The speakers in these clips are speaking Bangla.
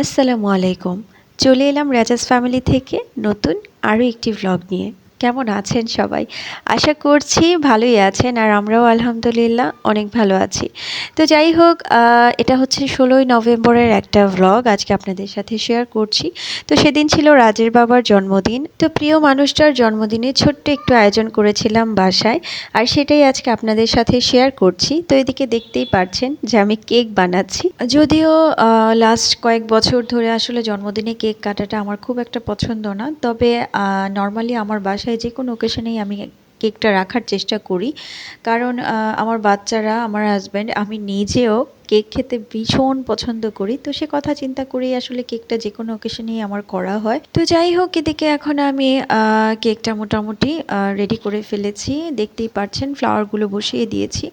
আসসালামু আলাইকুম। চলে এলাম রাজাস ফ্যামিলি থেকে নতুন আরও একটি ভ্লগ নিয়ে। কেমন আছেন সবাই? আশা করছি ভালোই আছেন আর আমরাও আলহামদুলিল্লাহ অনেক ভালো আছি। তো যাই হোক, এটা হচ্ছে ১৬ই নভেম্বরের একটা ভ্লগ আজকে আপনাদের সাথে শেয়ার করছি। তো সেদিন ছিল রাজের বাবার জন্মদিন। তো প্রিয় মানুষটার জন্মদিনে ছোট্ট একটু আয়োজন করেছিলাম বাসায়, আর সেটাই আজকে আপনাদের সাথে শেয়ার করছি। তো এদিকে দেখতেই পারছেন যে আমি কেক বানাচ্ছি। যদিও লাস্ট কয়েক বছর ধরে আসলে জন্মদিনে কেক কাটাটা আমার খুব একটা পছন্দ না, তবে নর্মালি আমার বাসায় যে কোনো ওকেশনেই আমি কেকটা রাখার চেষ্টা করি। কারণ আমার বাচ্চারা, আমার হাজব্যান্ড, আমি নিজেও কেক খেতে ভীষণ পছন্দ করি। তো সে কথা চিন্তা করেই আসলে কেকটা যে কোনো অকেশনেই আমার করা হয়। তো যাই হোক, এদিকে এখন আমি কেকটা মোটামুটি রেডি করে ফেলেছি। দেখতেই পাচ্ছেন ফ্লাওয়ারগুলো বসিয়ে দিয়েছি।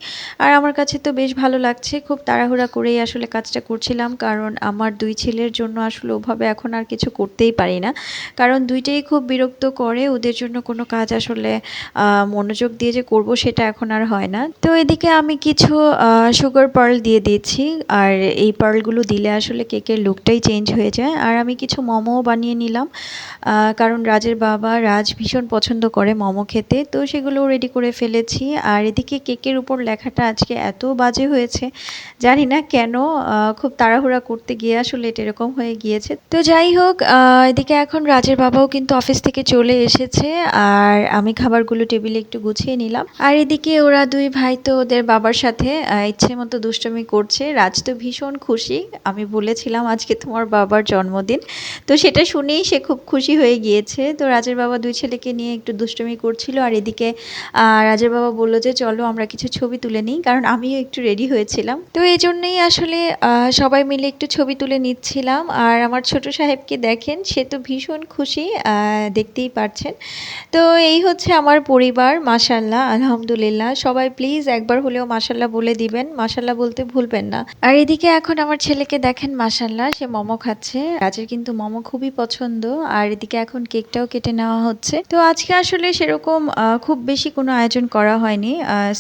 আর আমার কাছে তো বেশ ভালো লাগছে। খুব তাড়াহুড়া করেই আসলে কাজটা করছিলাম, কারণ আমার ২ ছেলের জন্য আসলে ওভাবে এখন আর কিছু করতেই পারি না। কারণ ২ টাই খুব বিরক্ত করে। ওদের জন্য কোনো কাজ আসলে মনোযোগ দিয়ে যে করব সেটা এখন আর হয় না। তো এদিকে আমি কিছু সুগার পার্ল দিয়ে দিয়েছি। আর এই পার্লগুলো দিলে আসলে কেকের লুকটাই চেঞ্জ হয়ে যায়। আর আমি কিছু মোমোও বানিয়ে নিলাম, কারণ রাজের বাবা রাজ ভীষণ পছন্দ করে মোমো খেতে। তো সেগুলোও রেডি করে ফেলেছি। আর এদিকে কেকের উপর লেখাটা আজকে এত বাজে হয়েছে, জানি না কেন। খুব তাড়াহুড়া করতে গিয়ে আসলে এটা এরকম হয়ে গিয়েছে। তো যাই হোক, এদিকে এখন রাজের বাবাও কিন্তু অফিস থেকে চলে এসেছে। আর আমি খাবারগুলো টেবিলে একটু গুছিয়ে নিলাম। আর এদিকে ওরা ২ ভাই তো ওদের বাবার সাথে ইচ্ছে মতো দুষ্টুমি করছে। রাজ তো ভীষণ খুশি। আমি বলেছিলাম আজকে তোমার বাবার জন্মদিন। তো সেটা শুনেই সে খুব খুশি হয়ে গিয়েছে। তো রাজের বাবা ২ ছেলেকে নিয়ে একটু দুষ্টুমি করছিল। আর এদিকে রাজের বাবা বলল যে চলো আমরা কিছু ছবি তুলে নিই, কারণ আমিও একটু রেডি হয়েছিলাম। তো এই জন্যই আসলে সবাই মিলে একটু ছবি তুলে নিচ্ছিলাম। আর আমার ছোট সাহেবকে দেখেন, সে তো ভীষণ খুশি, দেখতেই পারছেন। তো এই হচ্ছে আমার পরিবার, মাশাআল্লাহ আলহামদুলিল্লাহ। সবাই প্লিজ একবার হলেও মাশাআল্লাহ বলে দিবেন, মাশাআল্লাহ বলতে ভুলবেন না। আর এদিকে এখন আমার ছেলেকে দেখেন, মাশাআল্লাহ সে মোমো খাচ্ছে। রাজের কিন্তু মোমো খুবই পছন্দ। আর এদিকে এখন কেকটাও কেটে নেওয়া হচ্ছে। তো আজকে আসলে সেরকম খুব বেশি কোনো আয়োজন করা হয়নি।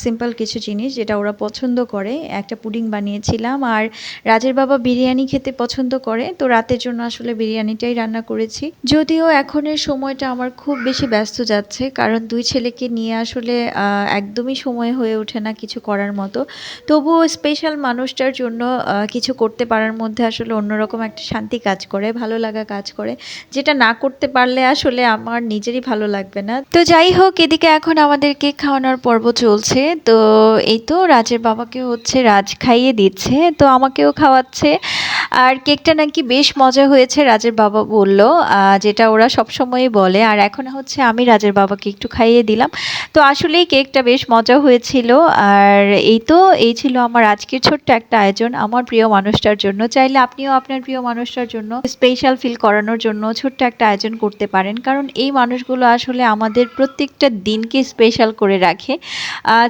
সিম্পল কিছু জিনিস যেটা ওরা পছন্দ করে, একটা পুডিং বানিয়েছিলাম। আর রাজের বাবা বিরিয়ানি খেতে পছন্দ করে, তো রাতের জন্য আসলে বিরিয়ানিটাই রান্না করেছি। যদিও এখনের সময়টা আমার খুব বেশি ব্যস্ত যাচ্ছে, কারণ ২ ছেলেকে নিয়ে আসলে একদমই সময় হয়ে ওঠে না কিছু করার মতো। তবুও স্পেশাল মানুষটার জন্য কিছু করতে পারার মধ্যে আসলে অন্যরকম একটা শান্তি কাজ করে, ভালো লাগা কাজ করে, যেটা না করতে পারলে আসলে আমার নিজেরই ভালো লাগবে না। তো যাই হোক, এদিকে এখন আমাদের কেক খাওয়ানোর পর্ব চলছে। তো এই তো রাজের বাবাকে হচ্ছে রাজ খাইয়ে দিচ্ছে, তো আমাকেও খাওয়াচ্ছে। আর কেকটা নাকি বেশ মজা হয়েছে রাজের বাবা বলল, যেটা ওরা সবসময়ই বলে। আর এখন হচ্ছে আমি রাজের বাবাকে একটু খাইয়ে দিলাম। তো আসলেই কেকটা বেশ মজা হয়েছিল। আর এই তো, এই ছিল আমার আজকের ছোট্ট একটা আয়োজন আমার প্রিয় মানুষটার জন্য। চাইলে আপনিও আপনার প্রিয় মানুষটার জন্য স্পেশাল ফিল করানোর জন্য ছোট্ট একটা আয়োজন করতে পারেন, কারণ এই মানুষগুলো আসলে আমাদের প্রত্যেকটা দিনকে স্পেশাল করে রাখে।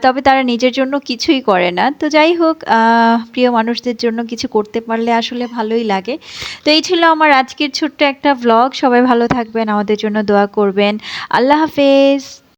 তবে তারা নিজের জন্য কিছুই করে না। তো যাই হোক, প্রিয় মানুষদের জন্য কিছু করতে পারলে আসলে ভালোই লাগে। তো এই ছিল আমার আজকের ছোট্ট একটা ভ্লগ। সবাই ভালো থাকবেন, আমাদের জন্য দোয়া করবেন। আল্লাহ হাফেজ।